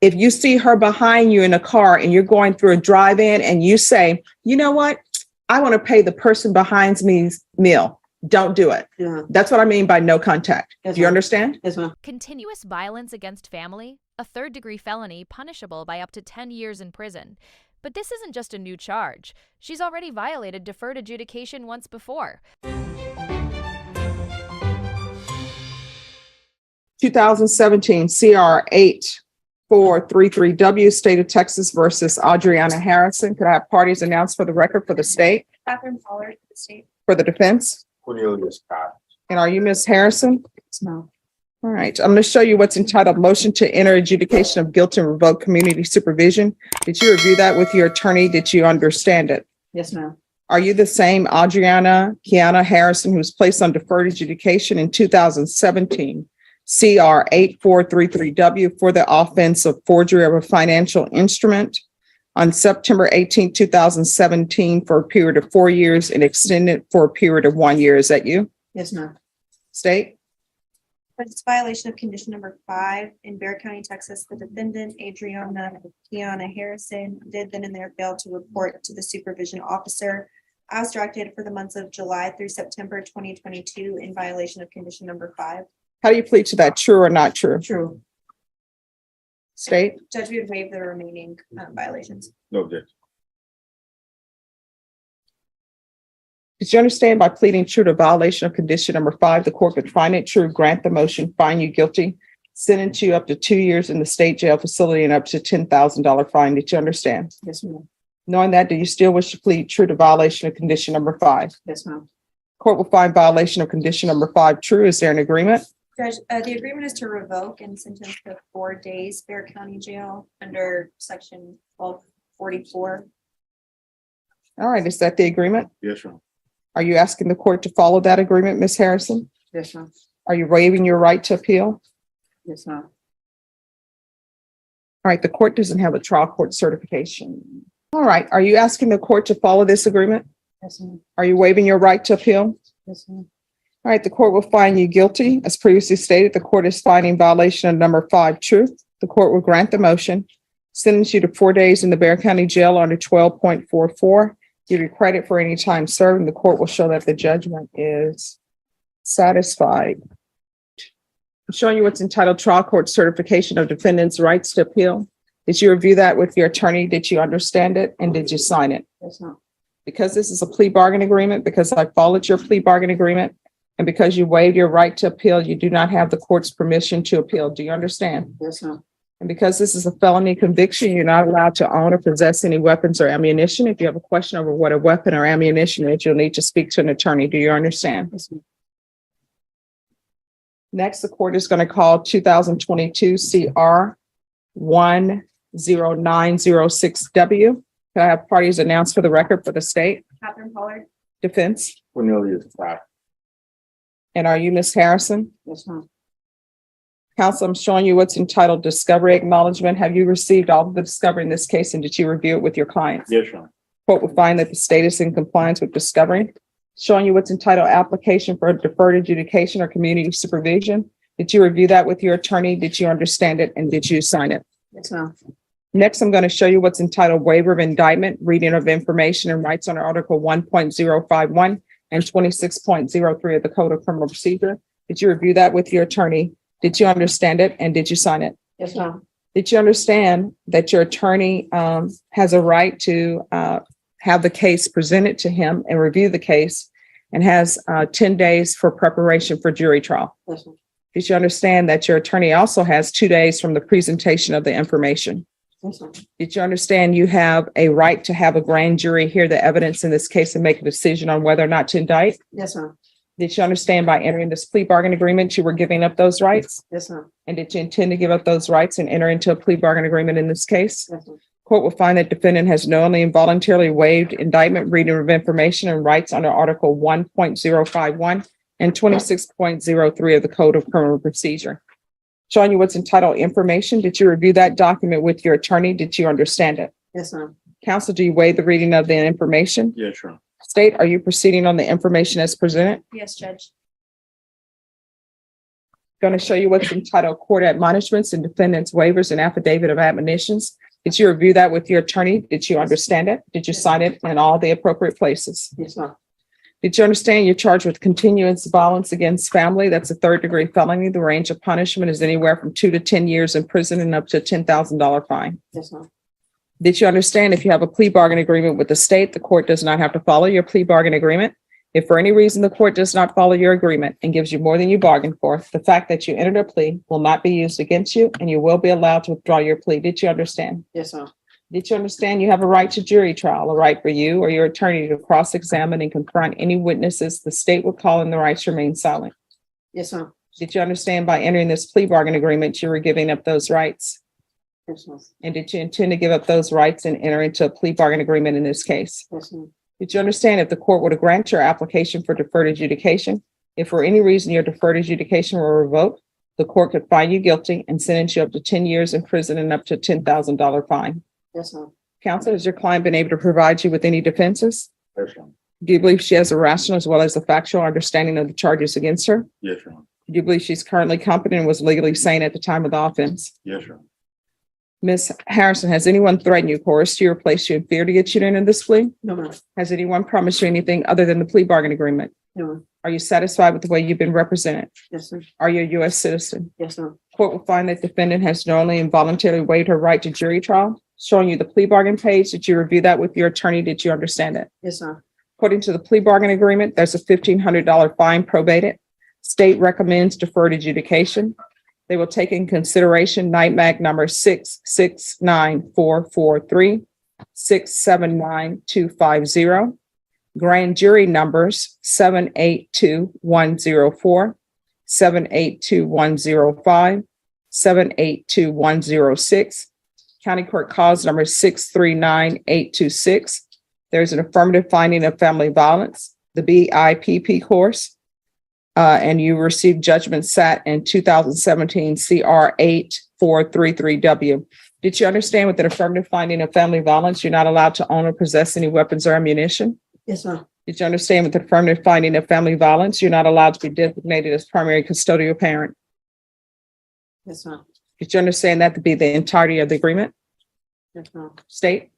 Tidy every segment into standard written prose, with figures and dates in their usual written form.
if you see her behind you in a car and you're going through a drive-in and you say, you know what? I want to pay the person behind me's meal. Don't do it. Yeah. That's what I mean by no contact. Yes, Do you ma'am. understand? Yes, ma'am. Continuous violence against family, a third-degree felony punishable by up to 10 years in prison. But this isn't just a new charge. She's already violated deferred adjudication once before. 2017 CR 8433W, State of Texas versus Adriana Harrison. Could I have parties announced for the record for the state, Catherine Pollard for the state. for the defense? Cornelius Scott. And are you Ms. Harrison? No. All right, I'm going to show you what's entitled Motion to Enter Adjudication of Guilt and Revoke Community Supervision. Did you review that with your attorney? Did you understand it? Yes, ma'am. Are you the same Adriana Kiana Harrison who was placed on deferred adjudication in 2017 CR 8433W for the offense of forgery of a financial instrument on September 18, 2017 for a period of 4 years and extended for a period of 1 year? Is that you? Yes, ma'am. State? For this violation of condition number 5 in Bexar County, Texas, the defendant, Adriana Kiana Harrison, did then and there fail to report to the supervision officer as directed for the months of July through September 2022 in violation of condition number 5. How do you plead to that? True or not true? True. State? Judge, we would waive the remaining violations. No objection. Did you understand by pleading true to violation of condition number 5, the court could find it true, grant the motion, find you guilty, sentence you up to 2 years in the state jail facility and up to $10,000 fine? Did you understand? Yes, ma'am. Knowing that, do you still wish to plead true to violation of condition number 5? Yes, ma'am. Court will find violation of condition number 5 true. Is there an agreement? Judge, the agreement is to revoke and sentence to 4 days Bexar County Jail under section 1244. All right, is that the agreement? Yes, ma'am. Are you asking the court to follow that agreement, Ms. Harrison? Yes, ma'am. Are you waiving your right to appeal? Yes, ma'am. All right, the court doesn't have a trial court certification. All right, are you asking the court to follow this agreement? Yes, ma'am. Are you waiving your right to appeal? Yes, ma'am. All right, the court will find you guilty. As previously stated, the court is finding violation of number 5 true. The court will grant the motion, sentence you to 4 days in the Bexar County Jail under 12.44. Give you credit for any time served, and the court will show that the judgment is satisfied. I'm showing you what's entitled Trial Court Certification of Defendant's Rights to Appeal. Did you review that with your attorney? Did you understand it? And did you sign it? Yes, ma'am. Because this is a plea bargain agreement, because I followed your plea bargain agreement, and because you waived your right to appeal, you do not have the court's permission to appeal. Do you understand? Yes, ma'am. And because this is a felony conviction, you're not allowed to own or possess any weapons or ammunition. If you have a question over what a weapon or ammunition is, you'll need to speak to an attorney. Do you understand? Yes, ma'am. Next, the court is going to call 2022 CR 10906W. Can I have parties announced for the record for the state? Catherine Pollard. Defense? Cornelius Scott. And are you Ms. Harrison? Yes, ma'am. Counsel, I'm showing you what's entitled Discovery Acknowledgement. Have you received all of the discovery in this case, and did you review it with your clients? Yes, ma'am. Court will find that the state is in compliance with discovery. Showing you what's entitled Application for Deferred Adjudication or Community Supervision. Did you review that with your attorney? Did you understand it? And did you sign it? Yes, ma'am. Next, I'm going to show you what's entitled Waiver of Indictment, Reading of Information and Rights under Article 1.051 and 26.03 of the Code of Criminal Procedure. Did you review that with your attorney? Did you understand it? And did you sign it? Yes, ma'am. Did you understand that your attorney has a right to have the case presented to him and review the case, and has 10 days for preparation for jury trial? Yes, ma'am. Did you understand that your attorney also has 2 days from the presentation of the information? Yes, ma'am. Did you understand you have a right to have a grand jury hear the evidence in this case and make a decision on whether or not to indict? Yes, ma'am. Did you understand by entering this plea bargain agreement, you were giving up those rights? Yes, ma'am. And did you intend to give up those rights and enter into a plea bargain agreement in this case? Yes, ma'am. Court will find that defendant has knowingly and voluntarily waived indictment, reading of information and rights under Article 1.051 and 26.03 of the Code of Criminal Procedure. Showing you what's entitled Information. Did you review that document with your attorney? Did you understand it? Yes, ma'am. Counsel, do you waive the reading of the information? Yes, ma'am. State, are you proceeding on the information as presented? Yes, Judge. Going to show you what's entitled Court Admonishments and Defendant's Waivers and Affidavit of Admonitions. Did you review that with your attorney? Did you understand it? Did you sign it in all the appropriate places? Yes, ma'am. Did you understand you're charged with continuance of violence against family? That's a third-degree felony. The range of punishment is anywhere from 2 to 10 years in prison and up to a $10,000 fine. Yes, ma'am. Did you understand if you have a plea bargain agreement with the state, the court does not have to follow your plea bargain agreement? If for any reason the court does not follow your agreement and gives you more than you bargained for, the fact that you entered a plea will not be used against you and you will be allowed to withdraw your plea. Did you understand? Yes, ma'am. Did you understand you have a right to jury trial, a right for you or your attorney to cross-examine and confront any witnesses the state would call in the right to remain silent? Yes, ma'am. Did you understand by entering this plea bargain agreement, you were giving up those rights? Yes, ma'am. And did you intend to give up those rights and enter into a plea bargain agreement in this case? Yes, ma'am. Did you understand if the court were to grant your application for deferred adjudication, if for any reason your deferred adjudication were revoked, the court could find you guilty and sentence you up to 10 years in prison and up to a $10,000 fine? Yes, ma'am. Counsel, has your client been able to provide you with any defenses? Yes, ma'am. Do you believe she has a rational as well as a factual understanding of the charges against her? Yes, ma'am. Do you believe she's currently competent and was legally sane at the time of the offense? Yes, ma'am. Ms. Harrison, has anyone threatened you, coerced you, or placed you in fear to get you into this plea? No, ma'am. Has anyone promised you anything other than the plea bargain agreement? No, ma'am. Are you satisfied with the way you've been represented? Yes, sir. Are you a U.S. citizen? Yes, ma'am. Court will find that defendant has knowingly and voluntarily waived her right to jury trial. Showing you the plea bargain page. Did you review that with your attorney? Did you understand it? Yes, ma'am. According to the plea bargain agreement, there's a $1,500 fine probated. State recommends deferred adjudication. They will take in consideration NIMAC number 669443, 679250, grand jury numbers 782104, 782105, 782106, county court cause number 639826. There's an affirmative finding of family violence, the BIPP course. And you received judgment sat in 2017 CR 8433W. Did you understand with an affirmative finding of family violence, you're not allowed to own or possess any weapons or ammunition? Yes, ma'am. Did you understand with the affirmative finding of family violence, you're not allowed to be designated as primary custodial parent? Yes, ma'am. Did you understand that to be the entirety of the agreement? Yes, ma'am. State,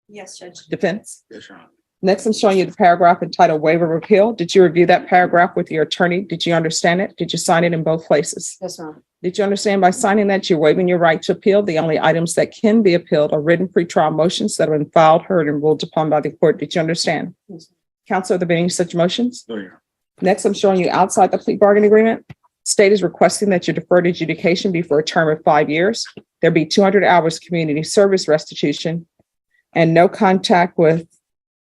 Yes, Judge. defense? Yes, ma'am. Next, I'm showing you the paragraph entitled Waiver of Appeal. Did you review that paragraph with your attorney? Did you understand it? Did you sign it in both places? Yes, ma'am. Did you understand by signing that you're waiving your right to appeal? The only items that can be appealed are written pretrial motions that have been filed, heard, and ruled upon by the court. Did you understand? Yes, ma'am. Counsel, are there any such motions? No, Your Next, I'm showing you outside the plea bargain agreement. State is requesting that your deferred adjudication be for a term of 5 years. There be 200 hours community service restitution and no contact with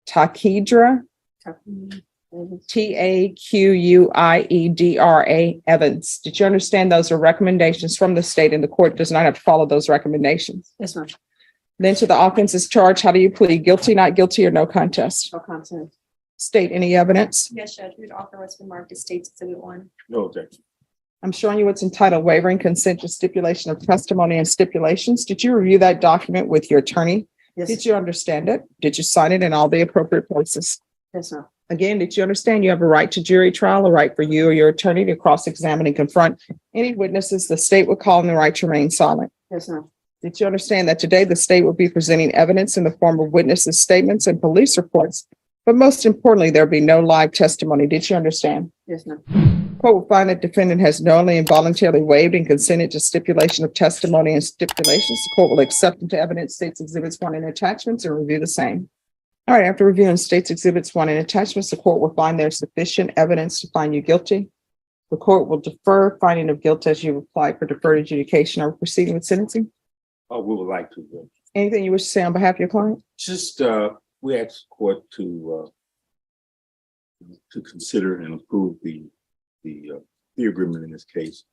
Taquidra, Taquiedra Evans. Did you understand those are recommendations from the state and the court does not have to follow those recommendations? Yes, ma'am. Then to the offenses charged, how do you plead? Guilty, not guilty, or no contest? No contest. State any evidence? Yes, Judge. We'd offer what's been marked as State's Exhibit 1. No objection. I'm showing you what's entitled Wavering Consent to Stipulation of Testimony and Stipulations. Did you review that document with your attorney? Yes. Did you understand it? Did you sign it in all the appropriate places? Yes, ma'am. Again, did you understand you have a right to jury trial, a right for you or your attorney to cross-examine and confront any witnesses the state would call in the right to remain silent? Yes, ma'am. Did you understand that today the state will be presenting evidence in the form of witnesses' statements and police reports? But most importantly, there'll be no live testimony. Did you understand? Yes, ma'am. Court will find that defendant has knowingly and voluntarily waived and consented to stipulation of testimony and stipulations. The court will accept into evidence States Exhibits 1 and attachments and review the same. All right, after reviewing States Exhibits 1 and attachments, the court will find there's sufficient evidence to find you guilty. The court will defer finding of guilt as you apply for deferred adjudication or proceeding with sentencing. Oh, we would like to. Anything you wish to say on behalf of your client? Just, we asked the court to consider and approve the agreement in this case.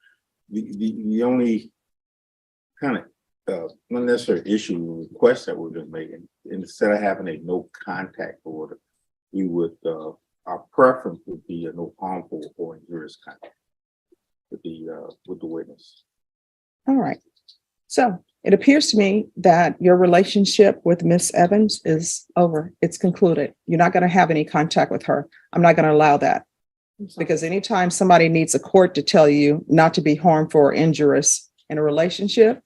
The only kind of unnecessary issue or request that we're just making, instead of having a no contact order, we would our preference would be a no harmful or injurious contact with the witness. All right. So it appears to me that your relationship with Miss Evans is over. It's concluded. You're not going to have any contact with her. I'm not going to allow that. Because anytime somebody needs a court to tell you not to be harmful or injurious in a relationship,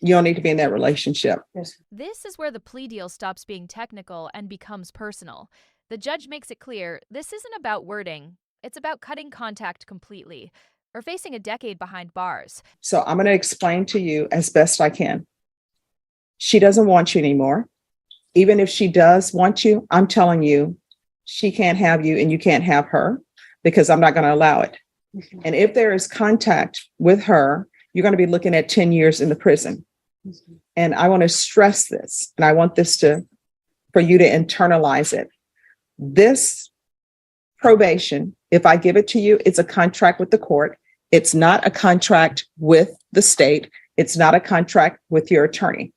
you don't need to be in that relationship. Yes. This is where the plea deal stops being technical and becomes personal. The judge makes it clear this isn't about wording, it's about cutting contact completely or facing a decade behind bars. So I'm going to explain to you as best I can. She doesn't want you anymore. Even if she does want you, I'm telling you, she can't have you and you can't have her because I'm not going to allow it. And if there is contact with her, you're going to be looking at 10 years in the prison. And I want to stress this, and I want this for you to internalize it. This probation, if I give it to you, it's a contract with the court. It's not a contract with the state. It's not a contract with your attorney.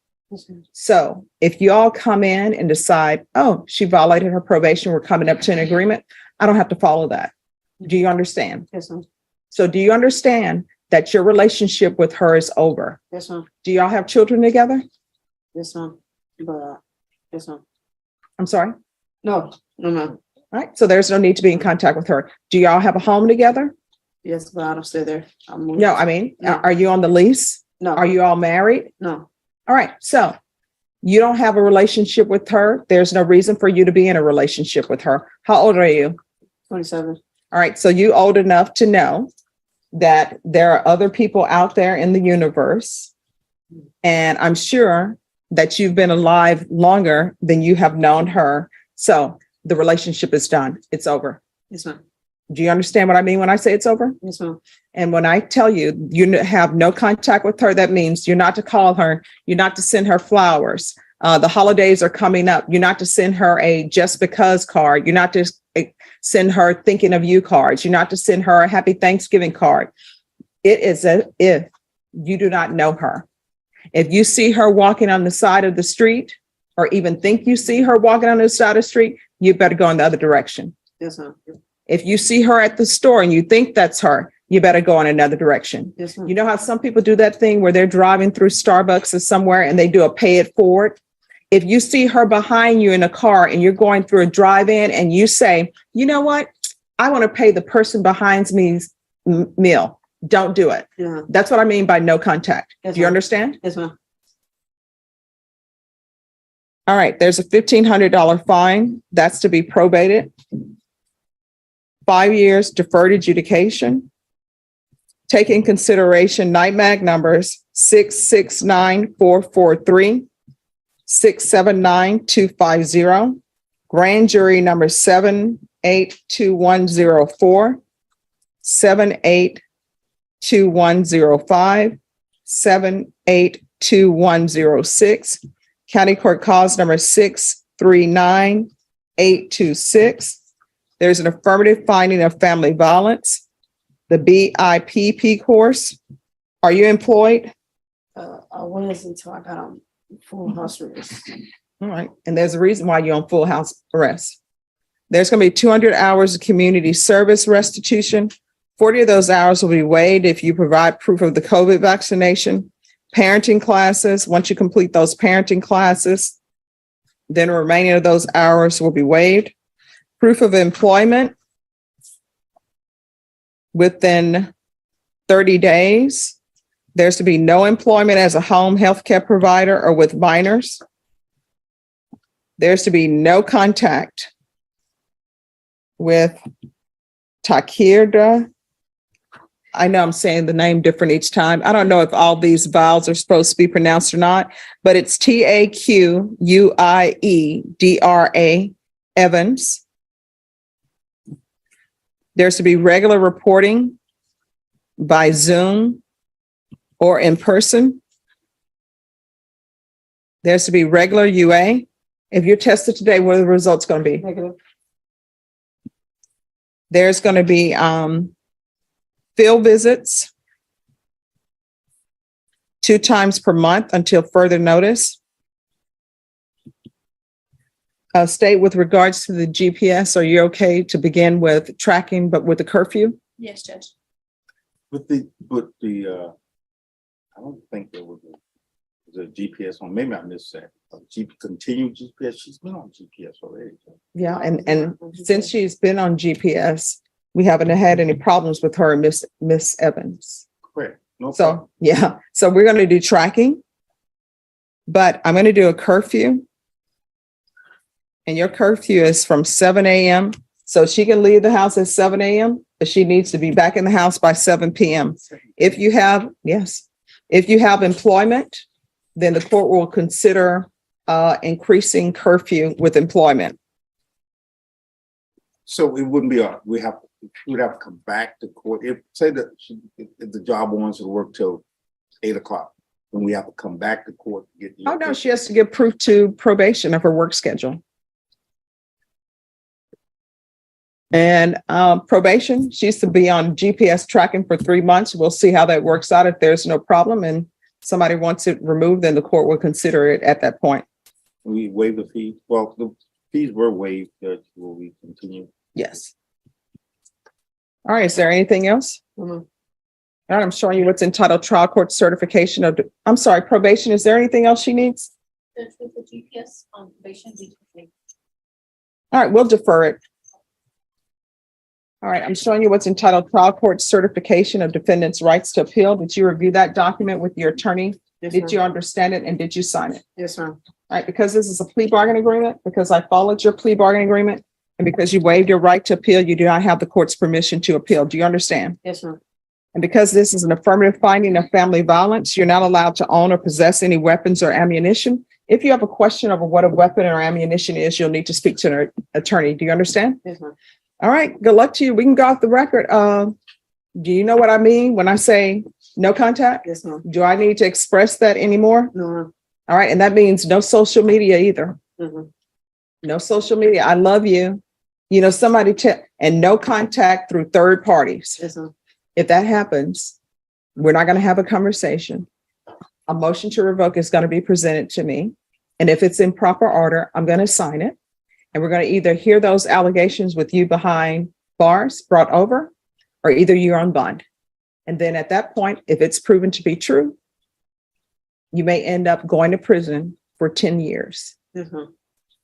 So if you all come in and decide, oh, she violated her probation, we're coming up to an agreement, I don't have to follow that. Do you understand? Yes, ma'am. So do you understand that your relationship with her is over? Yes, ma'am. Do y'all have children together? Yes, ma'am. But, yes, ma'am. I'm sorry. No, ma'am. All right. So there's no need to be in contact with her. Do y'all have a home together? Yes, but I don't stay there. I'm moving. No, I mean, No. are you on the lease? No. Are you all married? No. All right. So you don't have a relationship with her. There's no reason for you to be in a relationship with her. How old are you? 27. All right. So you old enough to know that there are other people out there in the universe. And I'm sure that you've been alive longer than you have known her. So the relationship is done. It's over. Yes, ma'am. Do you understand what I mean when I say it's over? Yes, ma'am. And when I tell you, have no contact with her, that means you're not to call her. You're not to send her flowers. The holidays are coming up. You're not to send her a just because card. You're not to send her thinking of you cards. You're not to send her a happy Thanksgiving card. It is as if you do not know her. If you see her walking on the side of the street, or even think you see her walking on the side of the street, you better go in the other direction. Yes, ma'am. If you see her at the store and you think that's her, you better go in another direction. Yes, ma'am. You know how some people do that thing where they're driving through Starbucks or somewhere and they do a pay it forward? If you see her behind you in a car and you're going through a drive-in and you say, you know what? I want to pay the person behind me's meal. Don't do it. Yeah. That's what I mean by no contact. Yes, Do you ma'am. understand? Yes, ma'am. All right. There's a $1,500 fine. That's to be probated. 5 years deferred adjudication. Take in consideration NIMAG numbers 669443, 679250, grand jury number 782104, 782105, 782106, county court cause number 639826. There's an affirmative finding of family violence. The BIPP course. Are you employed? I was until I got on full house arrest. All right. And there's a reason why you're on full house arrest. There's going to be 200 hours of community service restitution. 40 of those hours will be waived if you provide proof of the COVID vaccination. Parenting classes. Once you complete those parenting classes, then the remaining of those hours will be waived. Proof of employment within 30 days. There's to be no employment as a home health care provider or with minors. There's to be no contact with Takirda. I know I'm saying the name different each time. I don't know if all these vowels are supposed to be pronounced or not, but it's Taquiedra Evans. There's to be regular reporting by Zoom or in person. There's to be regular UA. If you're tested today, what are the results going to be? Negative. There's going to be field visits 2 times per month until further notice. State, with regards to the GPS, are you okay to begin with tracking, but with the curfew? Yes, Judge. I don't think there was a GPS on, maybe I missed that. Continued GPS, she's been on GPS already. Yeah, and since she's been on GPS, We haven't had any problems with her, and Miss Evans. Correct. No problem. So, yeah, so we're going to do tracking, but I'm going to do a curfew. And your curfew is from 7 a.m. So she can leave the house at 7 a.m., but she needs to be back in the house by 7 p.m. If you have employment, then the court will consider increasing curfew with employment. So it wouldn't be, we'd have to come back to court. If the job wants to work till 8 o'clock, then we have to come back to court to get. Oh, no, she has to give proof to probation of her work schedule. And probation, she's to be on GPS tracking for 3 months. We'll see how that works out. If there's no problem and somebody wants it removed, then the court will consider it at that point. We waive the fee. Well, the fees were waived. Will we continue? Yes. All right, is there anything else? All right, I'm showing you what's entitled trial court certification of, I'm sorry, probation. Is there anything else she needs? With the GPS on probation, All right, we'll defer it. All right, I'm showing you what's entitled trial court certification of defendant's rights to appeal. Did you review that document with your attorney? Yes, Did you understand it and did you sign it? Yes, ma'am. All right, because this is a plea bargain agreement, because I followed your plea bargain agreement, and because you waived your right to appeal, you do not have the court's permission to appeal. Do you understand? Yes, ma'am. And because this is an affirmative finding of family violence, you're not allowed to own or possess any weapons or ammunition. If you have a question over what a weapon or ammunition is, you'll need to speak to an attorney. Do you understand? Yes, ma'am. All right, good luck to you. We can go off the record. Do you know what I mean when I say no contact? Yes, ma'am. Do I need to express that anymore? No, ma'am. All right, and that means no social media either. Mhm. No social media. I love you. You know, and no contact through third parties. Yes, ma'am. If that happens, we're not going to have a conversation. A motion to revoke is going to be presented to me. And if it's in proper order, I'm going to sign it. And we're going to either hear those allegations with you behind bars brought over, or either you're on bond. And then at that point, if it's proven to be true, you may end up going to prison for 10 years. Mhm.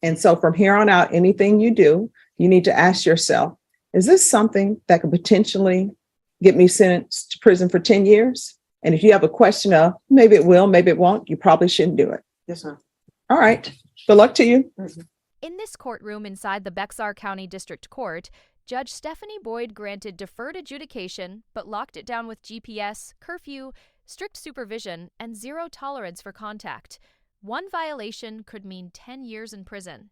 And so from here on out, anything you do, you need to ask yourself, is this something that could potentially get me sentenced to prison for 10 years? And if you have a question of maybe it will, maybe it won't, you probably shouldn't do it. Yes, ma'am. All right. Good luck to you. Mhm. In this courtroom inside the Bexar County District Court, Judge Stephanie Boyd granted deferred adjudication, but locked it down with GPS, curfew, strict supervision, and zero tolerance for contact. One violation could mean 10 years in prison.